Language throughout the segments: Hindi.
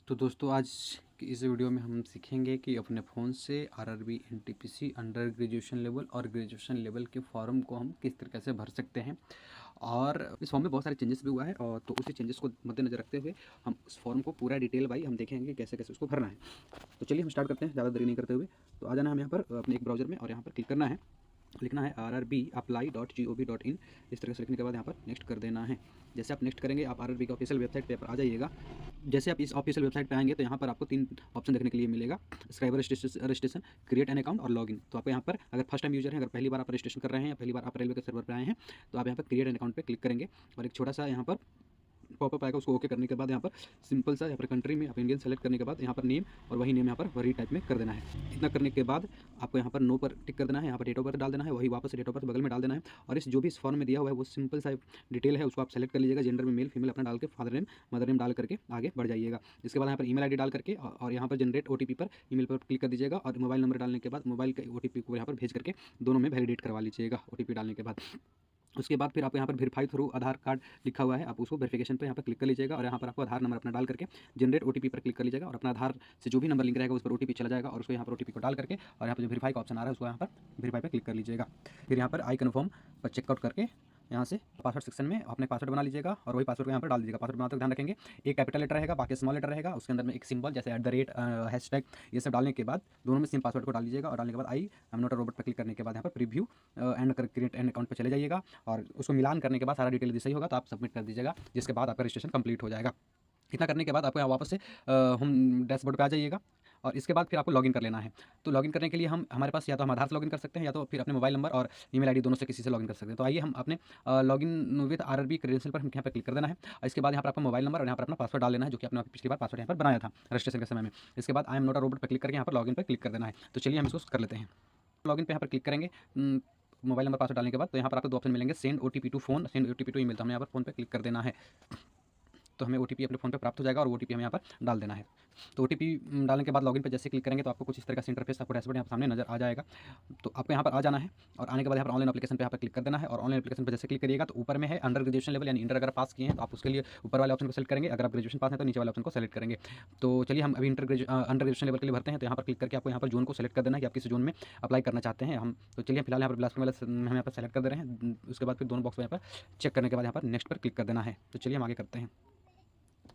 तो दोस्तों आज की इस वीडियो में हम सीखेंगे कि अपने फ़ोन से RRB NTPC under graduation level और ग्रेजुएशन लेवल के फॉर्म को हम किस तरीके से भर सकते हैं। और इस फॉर्म में बहुत सारे चेंजेस भी हुआ है और तो उसी चेंजेस को मद्देनजर रखते हुए हम उस फॉर्म को पूरा डिटेल वाइज हम देखेंगे कैसे कैसे उसको भरना है। तो चलिए हम स्टार्ट करते हैं, ज़्यादा देरी नहीं करते हुए। तो आ जाना हम यहाँ पर अपने एक ब्राउज़र में और यहाँ पर क्लिक करना है, लिखना है rrbapply.gov.in। इस तरह से लिखने के बाद यहाँ पर नेक्स्ट कर देना है। जैसे आप नेक्स्ट करेंगे आप आरआरबी की ऑफिशियल वेबसाइट पे आ जाइएगा। जैसे आप इस ऑफिशियल वेबसाइट पे आएंगे तो यहाँ पर आपको 3 ऑप्शन देखने के लिए मिलेगा, subscriber registration, create an account और लॉगिन। तो आपको यहाँ पर अगर फर्स्ट टाइम यूजर है, अगर पहली बार आप रजिस्ट्रेशन कर रहे हैं या पहली बार आप रेलवे के सर्वर पर आए हैं तो आप यहाँ पर क्रिएट एन अकाउंट पर क्लिक करेंगे और एक छोटा सा यहाँ पर पॉपअप आएगा, उसको ओके करने के बाद यहाँ पर सिंपल सा यहाँ पर कंट्री में आप इंडियन सेलेक्ट करने के बाद यहाँ पर नेम और वही नेम यहाँ पर वही टाइप में कर देना है। इतना करने के बाद आपको यहाँ पर नो पर टिक कर देना है, यहाँ पर डेट ऑफ बर्थ डाल देना है, वही वापस डेट ऑफ बर्थ बगल में डाल देना है और इस जो भी इस फॉर्म में दिया हुआ है वो सिंपल सा डिटेल है उसको आप सेलेक्ट कर लीजिएगा। जेंडर में मेल फीमेल अपना डाल के फादर नेम मदर नेम डाल करके आगे बढ़ जाइएगा। इसके बाद यहाँ पर ईमेल आईडी डाल करके और यहाँ पर जनरेट ओटीपी पर ईमेल पर क्लिक कर दीजिएगा और मोबाइल नंबर डालने के बाद मोबाइल के ओटीपी को यहाँ पर भेज करके दोनों में वैलिडेट करवा लीजिएगा ओटीपी डालने के बाद। उसके बाद फिर आपको यहाँ पर वेरीफाई थ्रू आधार कार्ड लिखा हुआ है, आप उसको वेरिफिकेशन पे यहाँ पर क्लिक कर लीजिएगा और यहाँ पर आपको आधार नंबर अपना डाल करके जनरेट ओटीपी पर क्लिक कर लीजिएगा और अपना आधार से जो भी नंबर लिंक रहेगा उस पर ओटीपी चला जाएगा और उसको यहाँ पर ओटीपी को डाल करके और यहाँ पर जो वेरीफाई का ऑप्शन आ रहा है उसको यहाँ पर वेरीफाई पर क्लिक कर लीजिएगा। फिर यहाँ पर आई कन्फर्म पर चेकआउट करके यहाँ से पासवर्ड सेक्शन में अपने पासवर्ड बना लीजिएगा और वही पासवर्ड को यहाँ पर डाल दीजिएगा। पासवर्ड बनाते ध्यान रखेंगे एक कैपिटल लेटर रहेगा, बाकी स्मॉल लेटर रहेगा, उसके अंदर में एक सिंबल जैसे @ हैशटैग ये सब डालने के बाद दोनों में सेम पासवर्ड को डाल लीजिएगा और डालने के बाद I am not a robot पर क्लिक करने के बाद यहाँ पर preview and create an account पर चले जाइएगा और उसको मिलान करने के बाद सारा डिटेल सही होगा तो आप सबमिट कर दीजिएगा, जिसके बाद आपका रजिस्ट्रेशन कंप्लीट हो जाएगा। इतना करने के बाद आपको यहाँ वापस से हम डैशबोर्ड पे आ जाइएगा और इसके बाद फिर आपको लॉगिन कर लेना है। तो लॉगिन करने के लिए हमारे पास या तो हम आधार से लॉगिन कर सकते हैं या तो फिर अपने मोबाइल नंबर और ईमेल आईडी दोनों से किसी से लॉगिन कर सकते हैं। तो आइए हम अपने लॉगिन विद आरआरबी क्रेडेंशियल पर हम यहाँ पर क्लिक कर देना है और इसके बाद यहाँ पर आपका मोबाइल नंबर और यहाँ पर अपना पासवर्ड डाल लेना है जो कि आपने पिछली बार पासवर्ड यहाँ पर बनाया था रजिस्ट्रेशन के समय में। इसके बाद I am not a robot पर क्लिक करके यहाँ पर लॉगिन पर क्लिक कर देना है। तो चलिए हम इसको कर लेते हैं। लॉगिन पे यहाँ पर क्लिक करेंगे मोबाइल नंबर पासवर्ड डालने के बाद तो यहाँ पर आपको 2 ऑप्शन मिलेंगे, send OTP to phone, send OTP to email. तो हमें यहाँ पर फोन पे क्लिक कर देना है तो हमें ओटीपी अपने फ़ोन पे प्राप्त हो जाएगा और ओटीपी हमें यहाँ पर डाल देना है। तो ओटीपी डालने के बाद लॉगिन पे जैसे क्लिक करेंगे तो आपको कुछ इस तरह का इंटरफेस आपको डैशबोर्ड यहाँ पर सामने नजर आ जाएगा। तो आपको यहाँ पर आ जाना है और आने के बाद यहाँ पर ऑनलाइन एप्लीकेशन पे यहाँ पर क्लिक कर देना है और ऑनलाइन एप्लीकेशन पर जैसे क्लिक करिएगा तो ऊपर में है अंडर ग्रेजुएशन लेवल यानी इंटर अगर पास किए हैं तो आप उसके लिए ऊपर वाले ऑप्शन को सेलेक्ट करेंगे, अगर आप ग्रेजुएशन पास है तो नीचे वाले ऑप्शन को सेलेक्ट करेंगे। तो चलिए हम अभी अंडर ग्रेजुएशन लेवल के लिए भरते हैं। तो यहाँ पर क्लिक करके आपको यहाँ पर जोन को सेलेक्ट कर देना है कि आप किस जोन में अप्लाई करना चाहते हैं हम। तो चलिए फिलहाल यहाँ पर बिलासपुर वाला हम यहाँ पर सेलेक्ट कर दे रहे हैं। उसके बाद फिर दोनों बॉक्स में यहाँ पर चेक करने के बाद यहाँ पर नेक्स्ट पर क्लिक कर देना है। तो चलिए हम आगे करते हैं।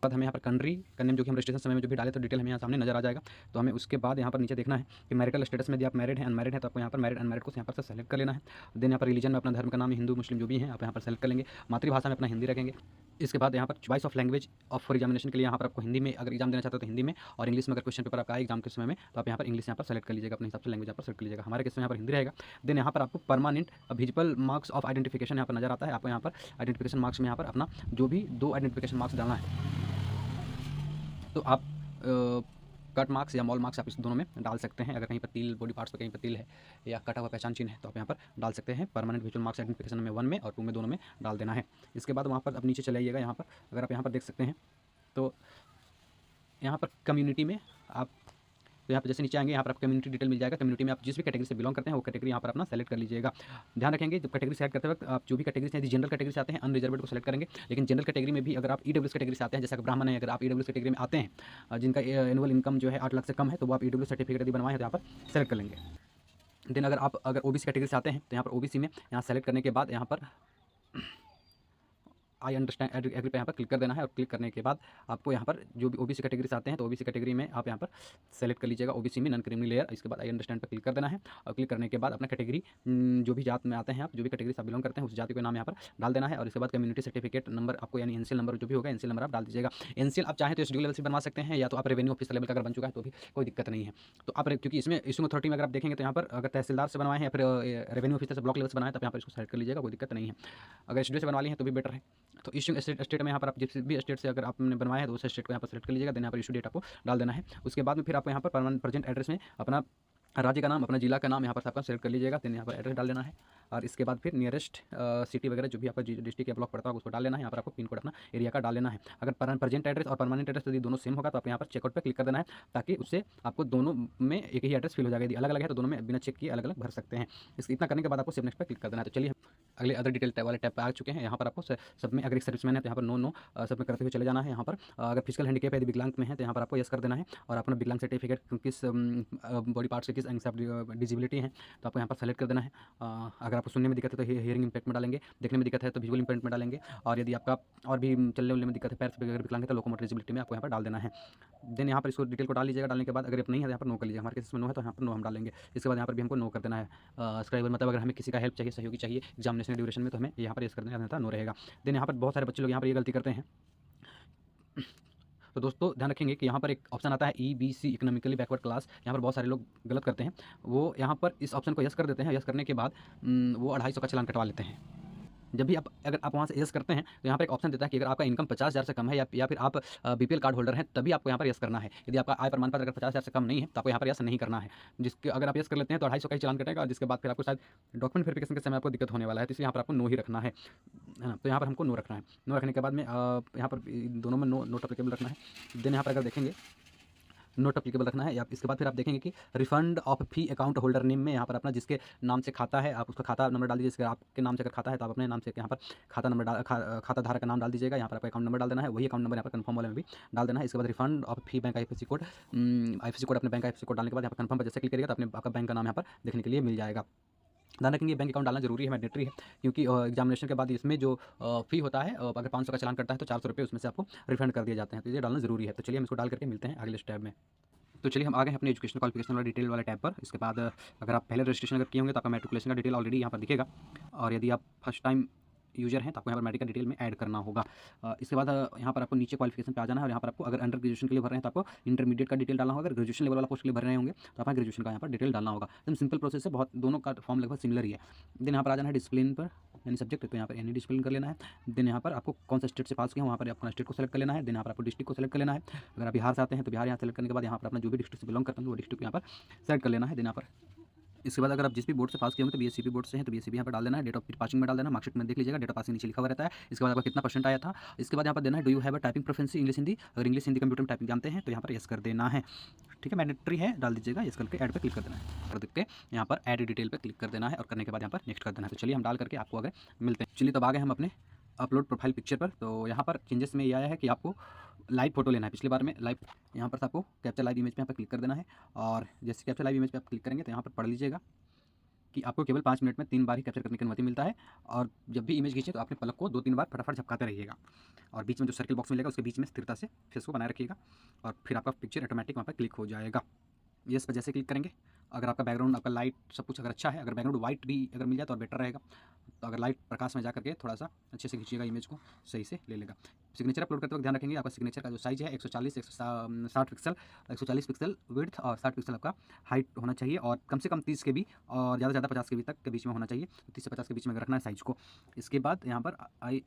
बाद हमें यहाँ पर कंट्री का नेम जो कि हम रजिस्ट्रेशन समय में जो भी डाले तो डिटेल हमें यहाँ सामने नजर आ जाएगा। तो हमें उसके बाद यहाँ पर नीचे देखना है कि मैरिटल स्टेटस में यदि आप मैरिड हैं अनमैरिड है तो आपको यहाँ पर मैरिड अनमैरिड को यहाँ पर से सेलेक्ट कर लेना है। देन यहाँ पर रिलीजन में अपना धर्म का नाम हिंदू मुस्लिम जो भी हैं आप यहाँ पर सेलेक्ट कर लेंगे। मातृभाषा में अपना हिंदी रखेंगे। इसके बाद यहाँ पर choice of language of for examination के लिए यहाँ पर आपको हिंदी में अगर एग्जाम देना चाहते हो तो हिंदी में और इंग्लिश में अगर क्वेश्चन पेपर आपका आए एग्जाम के समय में तो आप यहाँ पर इंग्लिश यहाँ पर सेलेक्ट कर लीजिएगा, अपने हिसाब से लैंग्वेज यहाँ पर सेलेक्ट कर लीजिएगा। हमारे केस में यहाँ पर हिंदी रहेगा। देन यहाँ पर आपको permanent visible marks of identification यहाँ पर नजर आता है। आपको यहाँ पर आइडेंटिफिकेशन मार्क्स में यहाँ पर अपना जो भी 2 आइडेंटिफिकेशन मार्क्स डालना है तो आप कट मार्क्स या मॉल मार्क्स आप इस दोनों में डाल सकते हैं। अगर कहीं पर तिल बॉडी पार्ट्स पर कहीं पर तिल है या कटा हुआ पहचान चिन्ह है तो आप यहाँ पर डाल सकते हैं। परमानेंट विजुअल मार्क्स आइडेंटिफिकेशन में 1 में और 2 में दोनों में डाल देना है। इसके बाद वहाँ पर आप नीचे चले आइएगा। यहाँ पर अगर आप यहाँ पर देख सकते हैं तो यहाँ पर कम्युनिटी में आप तो यहाँ पर जैसे नीचे आएंगे यहाँ पर आपको कम्युनिटी डिटेल मिल जाएगा। कम्युनिटी में आप जिस भी कैटेगरी से बिलोंग करते हैं वो कैटेगरी यहाँ पर अपना सेलेक्ट कर लीजिएगा। ध्यान रखेंगे जब कैटेगरी सेलेक्ट करते वक्त आप जो भी कैटेगरी से यदि जनरल कैटेगरी से आते हैं अनरिजर्वेड को सेलेक्ट करेंगे। लेकिन जनरल कैटेगरी में भी अगर आप ईडब्ल्यूएस कैटेगरी से आते हैं, जैसे अगर ब्राह्मण है, अगर आप ईडब्ल्यूएस कैटेगरी में आते हैं जिनका एनुअल इनकम जो है 8 लाख से कम है तो वो आप ईडब्ल्यूएस सर्टिफिकेट यदि बनवाए हैं तो यहाँ पर सेलेक्ट कर लेंगे। देन अगर ओबीसी कैटेगरी से आते हैं तो यहाँ पर ओबीसी में यहाँ सेलेक्ट करने के बाद यहाँ पर आई अंडरस्टैंड एग्री पे यहाँ पर क्लिक कर देना है और क्लिक करने के बाद आपको यहाँ पर जो भी ओबीसी कैटेगरी से आते हैं तो ओबीसी कैटेगरी में आप यहाँ पर सेलेक्ट कर लीजिएगा ओबीसी में नॉन क्रिमिनल लेयर। इसके बाद आई अंडरस्टैंड पर क्लिक कर देना है और क्लिक करने के बाद अपना कैटेगरी जो भी जात में आते हैं आप जो भी कैटेगरी से बिलोंग करते हैं उस जाति का नाम यहाँ पर डाल देना है और इसके बाद कम्युनिटी सर्टिफिकेट नंबर आपको यानी एनसीएल नंबर जो भी होगा एनसीएल नंबर आप डाल दीजिएगा। एनसीएल आप चाहें तो एसडीओ लेवल से बनवा सकते हैं या तो आप रेवेन्यू ऑफिसर लेवल का अगर बन चुका है तो भी कोई दिक्कत नहीं है। तो आप क्योंकि इसमें इशू अथॉरिटी में अगर आप देखेंगे तो यहाँ पर अगर तहसीलदार से बनवाए हैं या फिर रेवेन्यू ऑफिसर से ब्लॉक लेवल से बनाए तो यहाँ पर इसको सेलेक्ट कर लीजिएगा, कोई दिक्कत नहीं है। अगर एसडीओ से बनवा ली है तो भी बेटर है। तो इशू स्टेट में यहाँ पर आप जिस भी स्टेट से अगर आपने बनवाया है तो उस स्टेट को यहाँ पर सेलेक्ट कर लीजिएगा। देन यहाँ पर इशू डेट आपको डाल देना है। उसके बाद में फिर आपको यहाँ पर परमानेंट प्रेजेंट एड्रेस में अपना राज्य का नाम, अपना जिला का नाम यहाँ पर आपका सेलेक्ट कर लीजिएगा। देन यहाँ पर एड्रेस डाल देना है और इसके बाद फिर नियरेस्ट सिटी वगैरह जो भी आपका डिस्ट्रिक्ट या ब्लॉक पड़ता है उसको डाल लेना है। यहाँ पर आपको पिन कोड अपना एरिया का डाल लेना है। अगर प्रेजेंट एड्रेस और परमानेंट एड्रेस यदि दोनों सेम होगा तो आप यहाँ पर चेकआउट पर क्लिक कर देना है, ताकि उससे आपको दोनों में एक ही एड्रेस फिल हो जाएगा। यदि अलग अलग है तो दोनों में बिना चेक किए अलग अलग भर सकते हैं। इसको इतना करने के बाद आपको सेव नेक्स्ट पर क्लिक कर देना है। तो चलिए अगले अदर डिटेल टैब वाले टैब पर आ चुके हैं। यहाँ पर आपको सब में अगर एक सर्विसमैन है तो यहाँ पर नो नो सब में करते हुए चले जाना है। यहाँ पर अगर फिजिकल हैंडीकैप है, यदि विकलांग में है तो यहाँ पर आपको यस कर देना है और अपना विकलांग सर्टिफिकेट किस बॉडी पार्ट से किस अंग से आप डिजिबिलिटी है तो आपको यहाँ पर सेलेक्ट कर देना है। अगर आपको सुनने में दिक्कत है तो हियरिंग इम्पैक्ट में डालेंगे, देखने में दिक्कत है तो विजुअल इम्पैक्ट में डालेंगे, और यदि आपका और भी चलने उलने में दिक्कत है, पैर से अगर विकलांग है तो लोकोमोटर डिजिबिलिटी में आपको यहाँ पर डाल देना है। देन यहाँ पर इसको डिटेल को डाल लीजिएगा। डालने के बाद अगर नहीं है तो यहाँ पर नो कर लीजिए। हमारे केस में नो है तो यहाँ पर नो हम डालेंगे। इसके बाद यहाँ पर भी हमको नो कर देना है। सब्सक्राइबर मतलब अगर हमें किसी का हेल्प चाहिए, सहयोगी चाहिए एग्जामिनेशन ड्यूरेशन में तो हमें यहाँ पर यस कर देना, नो रहेगा। देन यहाँ पर बहुत सारे बच्चे लोग यहाँ पर ये गलती करते हैं। तो दोस्तों ध्यान रखेंगे कि यहाँ पर एक ऑप्शन आता है EBC इकोनॉमिकली बैकवर्ड क्लास। यहाँ पर बहुत सारे लोग गलत करते हैं। वो यहाँ पर इस ऑप्शन को यस कर देते हैं। यस करने के बाद वो 250 का चालान कटवा लेते हैं। जब भी अगर आप वहाँ से यस करते हैं तो यहाँ पर एक ऑप्शन देता है कि अगर आपका इनकम 50,000 से कम है या फिर आप BPL कार्ड होल्डर हैं तभी आपको यहाँ पर यस करना है। यदि आपका आय प्रमाण पत्र अगर 50,000 से कम नहीं है तो आपको यहाँ पर यस नहीं करना है। जिसके अगर आप यस कर लेते हैं तो 250 का ही चालान कटेगा, जिसके बाद फिर आपको शायद डॉक्यूमेंट वेरिफिकेशन के समय आपको दिक्कत होने वाला है। तो इसलिए यहाँ पर आपको नो ही रखना है ना। तो यहाँ पर हमको नो रखना है। नो रखने के बाद में यहाँ पर दोनों में नोट अप्लीकेबल रखना है। देन यहाँ पर अगर देखेंगे नोट अप्लीकेबल रखना है। या इसके बाद फिर आप देखेंगे कि refund of fee account holder name में यहाँ पर अपना जिसके नाम से खाता है आप उसका खाता नंबर डाल दीजिए। जिसके आपके नाम से अगर खाता है तो आप अपने नाम से यहाँ पर खाता नंबर खाता धारक का नाम डाल दीजिएगा। यहाँ पर आपका अकाउंट नंबर डाल देना है, वही अकाउंट नंबर यहाँ पर कंफर्म वाले में भी डाल देना है। इसके बाद refund of fee bank IFSC code अपने बैंक IFSC कोड डालने के बाद यहाँ पर कंफर्म पर जैसे क्लिक करिएगा तो अपने आपका बैंक का नाम यहाँ पर देखने के लिए मिल जाएगा। ध्यान रखेंगे बैंक अकाउंट डालना जरूरी है, मैंडेटरी है, क्योंकि एग्जामिनेशन के बाद इसमें जो फी होता है अगर 500 का चालान करता है तो 400 रुपये उसमें से आपको रिफंड कर दिए जाते हैं। तो ये डालना जरूरी है। तो चलिए हम इसको डाल करके मिलते हैं अगले स्टेप में। तो चलिए हम आ गए हैं अपने एजुकेशन क्वालिफिकेशन वाला डिटेल वाले टैब पर। इसके बाद अगर आप पहले रजिस्ट्रेशन अगर किए होंगे तो आपका मैट्रिकुलेशन का डिटेल ऑलरेडी यहाँ पर दिखेगा, और यदि आप फर्स्ट टाइम यूजर हैं तो आपको यहाँ पर मेडिकल डिटेल में ऐड करना होगा। इसके बाद यहाँ पर आपको नीचे क्वालिफिकेशन पे आ जाना है और यहाँ पर आपको अगर अंडर ग्रेजुएशन के लिए भर रहे हैं तो आपको इंटरमीडिएट का डिटेल डालना होगा। अगर ग्रेजुएशन लेवल वाला पोस्ट के लिए भर रहे होंगे तो आपका ग्रेजुएशन का यहाँ पर डिटेल डालना होगा। एकदम सिंपल प्रोसेस है, बहुत दोनों का फॉर्म लगभग सिमिलर ही है। देन यहाँ पर आ जाना है डिसिप्लिन पर, यानी सब्जेक्ट, तो यहाँ पर एनी डिसिप्लिन कर लेना है। देन यहाँ पर आपको कौन सा स्टेट से पास किया वहाँ पर अपना स्टेट को सेलेक्ट कर लेना है। देन यहाँ पर आपको डिस्ट्रिक्ट को सेलेक्ट कर लेना है। अगर आप बिहार से आते हैं तो बिहार यहाँ सेलेक्ट करने के बाद यहाँ पर अपना जो भी डिस्ट्रिक्ट से बिलोंग करते हैं वो डिस्ट्रिक्ट यहाँ पर सेलेक्ट कर लेना है। देन यहाँ पर इसके बाद अगर आप जिस भी बोर्ड से पास किए होंगे तो BSCP बोर्ड से हैं तो BSCP यहाँ पर डाल देना है। डेट ऑफ पासिंग में डाल देना, मार्कशीट में देख लीजिएगा डेट ऑफ पासिंग नीचे लिखा हुआ रहता है। इसके बाद आपका कितना परसेंट आया था। इसके बाद यहाँ पर देना है do you have a typing preference English Hindi. अगर इंग्लिश हिंदी कंप्यूटर में टाइपिंग जानते हैं तो यहाँ पर यस कर देना है। ठीक है, मैंडेटरी है, डाल दीजिएगा। यस करके ऐड पे क्लिक कर देना है और देख के यहाँ पर ऐड डिटेल पे क्लिक कर देना है और करने के बाद यहाँ पर नेक्स्ट कर देना है। तो चलिए हम डाल करके आपको अगर मिलते हैं। चलिए तब आ गए हम अपने अपलोड प्रोफाइल पिक्चर पर। तो यहाँ पर चेंजेस में ये आया है कि आपको लाइव फोटो लेना है। पिछली बार में लाइव, यहाँ पर आपको कैप्चर लाइव इमेज पे यहाँ पर क्लिक कर देना है और जैसे कैप्चर लाइव इमेज पे आप क्लिक करेंगे तो यहाँ पर पढ़ लीजिएगा कि आपको केवल 5 मिनट में 3 बार ही कैप्चर करने की अनुमति मिलता है। और जब भी इमेज खींचे तो अपने पलक को 2-3 बार फटाफट झपकाते रहिएगा और बीच में जो सर्किल बॉक्स मिलेगा उसके बीच में स्थिरता से फेस को बनाए रखिएगा और फिर आपका पिक्चर ऑटोमेटिक वहाँ पर क्लिक हो जाएगा। यस पर जैसे क्लिक करेंगे, अगर आपका बैकग्राउंड, आपका लाइट सब कुछ अगर अच्छा है, अगर बैकग्राउंड वाइट भी अगर मिल जाए तो और बेटर रहेगा। तो अगर लाइट प्रकाश में जा करके थोड़ा सा अच्छे से खींचिएगा, इमेज को सही से ले लेगा। सिग्नेचर अपलोड करते वक्त ध्यान रखेंगे आपका सिग्नेचर का जो साइज़ है 140-160 पिक्सल, 140 पिक्सल विड्थ और 60 पिक्सल आपका हाइट होना चाहिए और कम से कम 30 KB और ज़्यादा से ज़्यादा 50 KB तक के बीच में होना चाहिए। 30 से 50 के बीच में रखना है साइज़ को। इसके बाद यहाँ पर I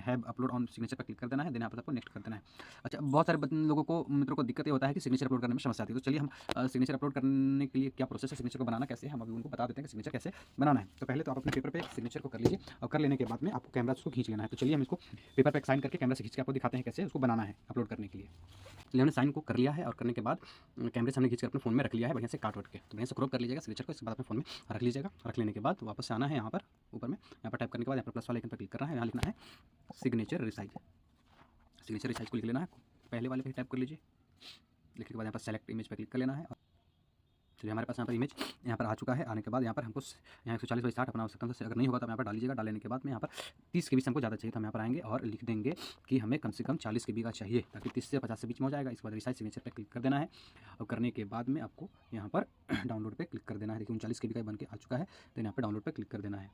have upload on signature पर क्लिक कर देना है। देन यहाँ पर आपको नेक्स्ट कर देना है। अच्छा, बहुत सारे लोगों को, मित्रों को दिक्कत ये होता है कि सिग्नेचर अपलोड करने में समस्या आती है। तो चलिए हम सिग्नेचर अपलोड करने के लिए क्या प्रोसेस है, सिग्नेचर को बनाना कैसे है, हम अभी उनको बता देते हैं कि सिग्नेचर कैसे बनाना है। तो पहले तो आप अपने पेपर पे सिग्नेचर को कर लीजिए और कर लेने के बाद में आपको कैमरा उसको खींच लेना है। तो चलिए हम इसको पेपर पे साइन करके कैमरा से खींच के आपको दिखाते हैं कैसे उसको बनाना है अपलोड करने के लिए। चलिए हमने साइन को कर लिया है और करने के बाद कैमरे से हमने खींच कर अपने फोन में रख लिया है बढ़िया से काट वट के। तो बढ़िया से क्रॉप कर लीजिएगा सिग्नेचर को। इसके बाद अपने फोन में रख लीजिएगा। रख लेने के बाद वापस से आना है यहाँ पर ऊपर में, यहाँ पर टाइप करने के बाद यहाँ पर प्लस वाले आइकन पर क्लिक करना है। यहाँ लिखना है सिग्नेचर रिसाइज। सिग्नेचर रिसाइज को लिख लेना है, पहले वाले पे टाइप कर लीजिए। लिखने के बाद यहाँ पर सेलेक्ट इमेज पर क्लिक कर लेना है। चलिए हमारे पास यहाँ पर इमेज यहाँ पर आ चुका है। आने के बाद यहाँ पर हमको यहाँ 140/60 अपना आवश्यकता से अगर नहीं होगा तो यहाँ पर डाल लीजिएगा। डाल लेने के बाद में यहाँ पर 30 KB से हमको ज़्यादा चाहिए तो हम यहाँ पर आएंगे और लिख देंगे कि हमें कम से कम 40 KB का चाहिए, ताकि 30 से 50 के बीच में हो जाएगा। इसके बाद रिसाइज सिग्नेचर पर क्लिक कर देना है और करने के बाद में आपको यहाँ पर डाउनलोड पर क्लिक कर देना है। देखिए 39 KB का बन के आ चुका है। तो यहाँ पर डाउनलोड पर क्लिक कर देना है।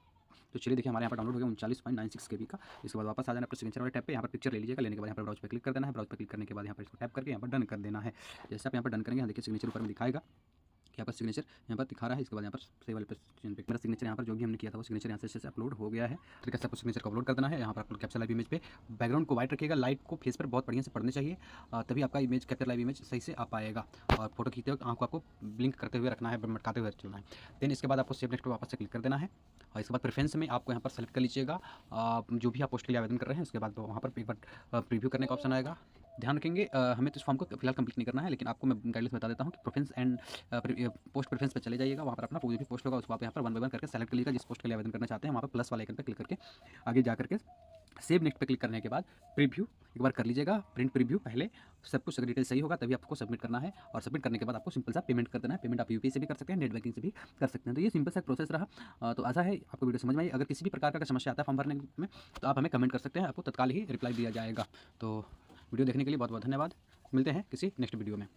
तो चलिए देखिए हमारे यहाँ पर डाउनलोड हो गया 39.96 KB का। इसके बाद वापस आ जाना है सिग्नेचर वाले टैब पे, यहाँ पर पिक्चर ले लीजिएगा। लेने के बाद यहाँ पर ब्राउज पे क्लिक कर देना है। ब्राउज पे क्लिक करने के बाद यहाँ पर इसको टैप करके यहाँ पर डन कर देना है। जैसे आप यहाँ पर डन करेंगे, यहाँ देखिए सिग्नेचर ऊपर में दिखाएगा कि आपका सिग्नेचर यहाँ पर दिखा रहा है। इसके बाद यहाँ पर सेव वाले पे मेरा सिग्नेचर यहाँ पर जो भी हमने किया था वो सिग्नेचर यहाँ से अच्छे से अपलोड हो गया है। तरीके से आपको सिग्नेचर को अपलोड कर देना है। यहाँ पर आपको कैप्चर लाइव इमेज पे बैकग्राउंड को वाइट रखिएगा, लाइट को फेस पर बहुत बढ़िया से पड़नी चाहिए, तभी आपका इमेज कैप्चर लाइव इमेज सही से आ पाएगा। और फोटो खींचते वक्त आँख को आपको ब्लिंक करते हुए रखना है, मटकाते हुए चलना है। देन इसके बाद आपको सेव नेक्स्ट पे वापस से क्लिक कर देना है। और इसके बाद प्रेफरेंस में आपको यहाँ पर सेलेक्ट कर लीजिएगा जो भी आप पोस्ट के लिए आवेदन कर रहे हैं। उसके बाद वहाँ पर एक बार प्रीव्यू करने का ऑप्शन आएगा। ध्यान रखेंगे हमें तो इस फॉर्म को फिलहाल कंप्लीट नहीं करना है, लेकिन आपको मैं गाइडलाइंस बता देता हूँ कि प्रेफरेंस एंड पोस्ट प्रेफरेंस पे चले जाइएगा। वहाँ पर अपना कोई भी पोस्ट होगा उसको आप यहाँ पर 1 बाय 1 करके सेलेक्ट कर लीजिएगा। जिस पोस्ट के लिए आवेदन करना चाहते हैं वहाँ पर प्लस वाले आइकन पे क्लिक करके आगे जा करके सेव नेक्स्ट पे क्लिक करने के बाद प्रीव्यू एक बार कर लीजिएगा। प्रिंट प्रीव्यू पहले सब कुछ डिटेल सही होगा तभी आपको सबमिट करना है। और सबमिट करने के बाद आपको सिंपल सा पेमेंट कर देना है। पेमेंट आप यूपीआई से भी कर सकते हैं, नेट बैंकिंग से भी कर सकते हैं। तो ये सिंपल सा प्रोसेस रहा। तो आशा है आपको वीडियो समझ में आई। अगर किसी भी प्रकार का समस्या आता है फॉर्म भरने में तो आप हमें कमेंट कर सकते हैं, आपको तत्काल ही रिप्लाई दिया जाएगा। तो वीडियो देखने के लिए बहुत बहुत धन्यवाद। मिलते हैं किसी नेक्स्ट वीडियो में।